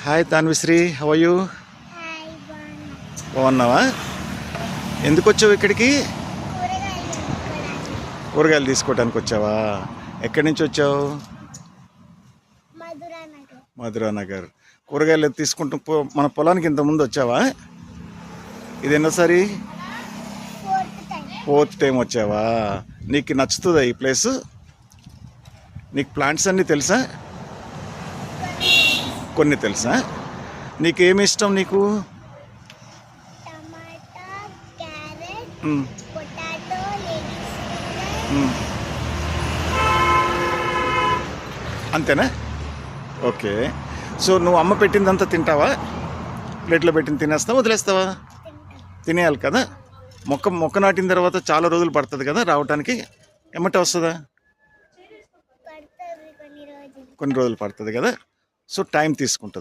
Hi Tanvishri, how are you? Hi బాగున్నావా? ఎందుకు వచ్చావు ఇక్కడికి? కూరగాయలు తీసుకోవడానికి వచ్చావా? ఎక్కడి నుంచి వచ్చావు? మధురానగర్. కూరగాయలు తీసుకుంటూ మన పొలానికి ఇంతకుముందు వచ్చావా? ఇది ఎన్నోసారి? ఫోర్త్ టైం వచ్చావా? నీకు నచ్చుతుందా ఈ ప్లేస్? నీకు ప్లాంట్స్ అన్నీ తెలుసా? కొన్ని తెలుసా? నీకేమి ఇష్టం నీకు? టమాటా, క్యారెట్, పొటాటో, అంతేనా? ఓకే. సో నువ్వు అమ్మ పెట్టిందంతా తింటావా? ప్లేట్లో పెట్టింది తినేస్తావా, వదిలేస్తావా? తినేయాలి కదా. మొక్క నాటిన తర్వాత చాలా రోజులు పడుతుంది కదా రావటానికి. ఎమ్మటే వస్తుందా? కొన్ని రోజులు పడుతుంది కదా. సో టైం తీసుకుంటుంది.